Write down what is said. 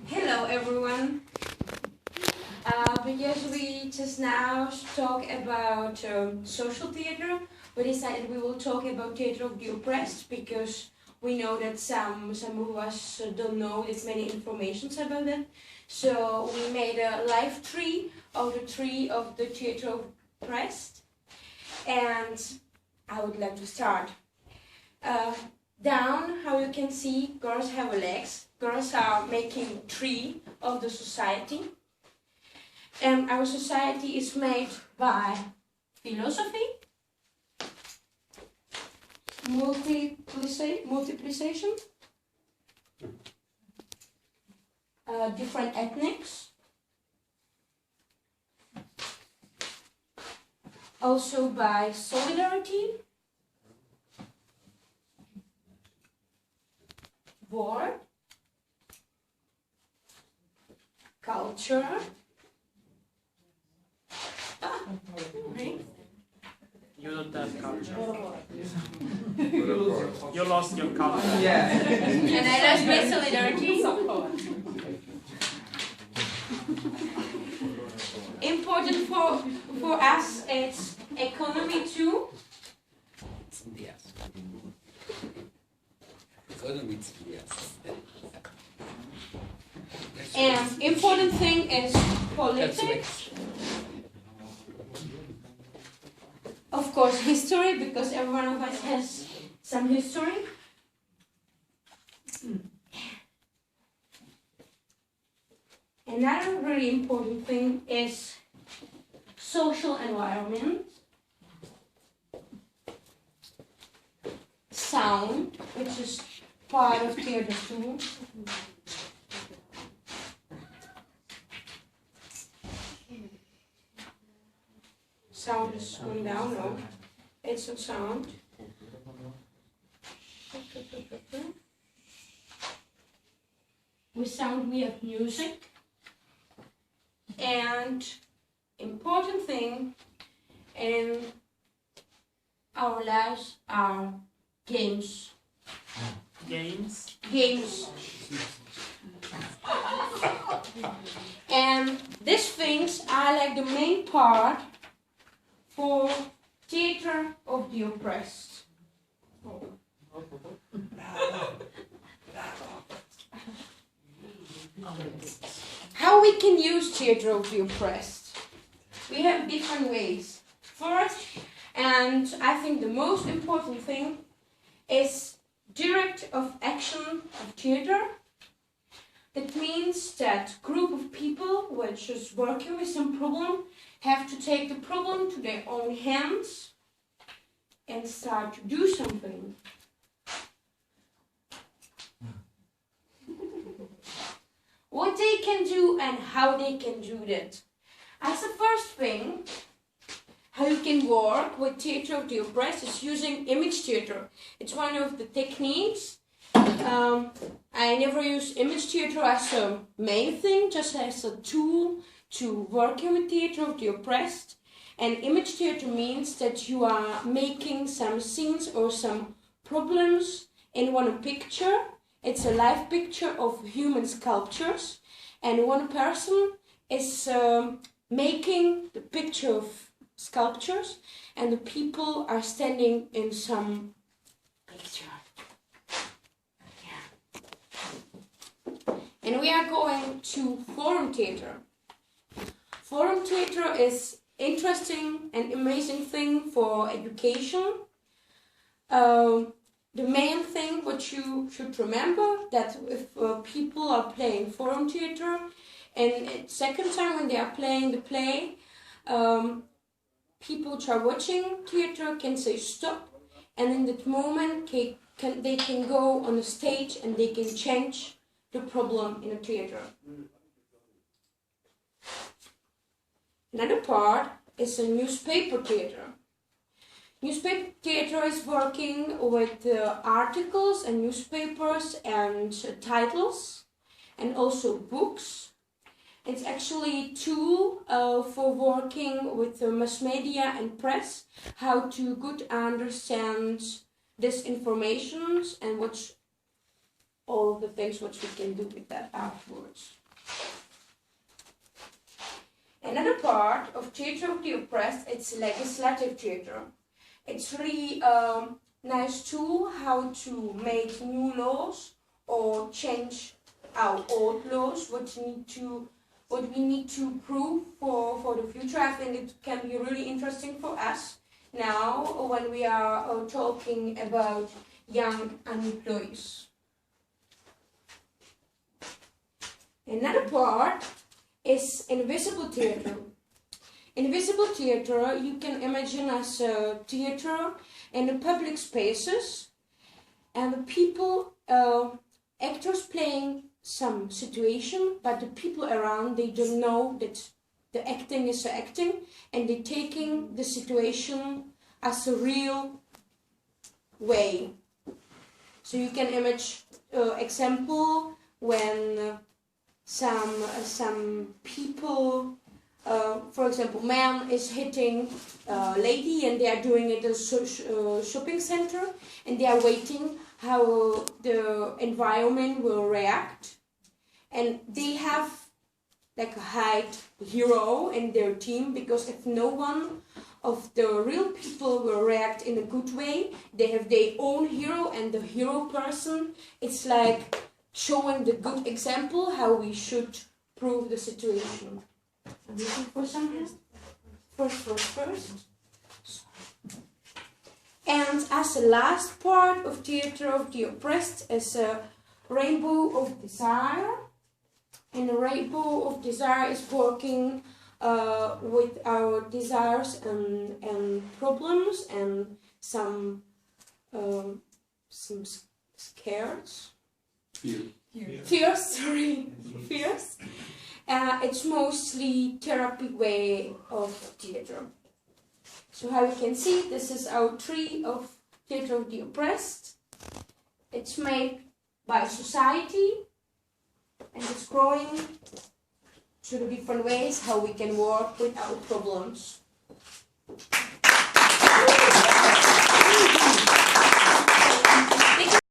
Hello everyone. Because we just now talk about social theater, we decided we will talk about theater of the oppressed because we know that some of us don't know that many informations about it. So we made a live tree of the theater of oppressed, and I would like to start. Down, how you can see, girls have legs. Girls are making tree of the society. And our society is made by philosophy, multiplication, different ethnics, also by solidarity, war, culture, You don't have culture. You lost your culture. Yeah. and I lost my solidarity. Important for us, it's economy too. Yes. Economy, yes. And important thing is politics. Of course, history, because every one of us has some history. Another really important thing is social environment. Sound, which is part of theater too. Sound is going down, no? It's a sound. With sound we have music. And important thing in our lives are games. Games. Games. And these things are like the main part for theater of the oppressed. How we can use theater of the oppressed? We have different ways. First, and I think the most important thing, is direct of action of theater. That means that group of people which is working with some problem have to take the problem to their own hands and start to do something. What they can do and how they can do that. As the first thing, how you can work with theater of the oppressed is using image theater. It's one of the techniques. I never use image theater as a main thing, just as a tool to working with theater of the oppressed. And image theater means that you are making some scenes or some problems in one picture. It's a live picture of human sculptures, and one person is making the picture of sculptures, and the people are standing in some picture. And we are going to forum theater. Forum theater is interesting and amazing thing for education. The main thing what you should remember that if people are playing forum theater, and second time when they are playing the play, people which are watching theater can say stop, and in that moment they can go on the stage and they can change the problem in a theater. Another part is a newspaper theater. Newspaper theater is working with articles and newspapers and titles and also books. It's actually a tool for working with the mass media and press, how to good understand disinformations and what's all the things which we can do with that afterwards. Another part of theater of the oppressed, it's legislative theater. It's really a nice tool how to make new laws or change our old laws, what we need to prove for the future. I think it can be really interesting for us now when we are talking about young unemployees. Another part is invisible theater. Invisible theater you can imagine as a theater in the public spaces, and the people, actors playing some situation, but the people around, they don't know that the acting is acting, and they're taking the situation as a real way. So you can imagine example when some people, for example, man is hitting a lady, and they are doing it at a shopping center, and they are waiting how the environment will react, and they have like a hide hero in their team, because if no one of the real people will react in a good way, they have their own hero, and the hero person, it's like showing the good example how we should prove the situation. I'm looking for some first. And as the last part of theater of the oppressed is a rainbow of desire. And the rainbow of desire is working with our desires and problems and some scares. Fears. It's mostly therapy way of theater. So how you can see, this is our tree of theater of the oppressed. It's made by society, and it's growing to the different ways how we can work with our problems.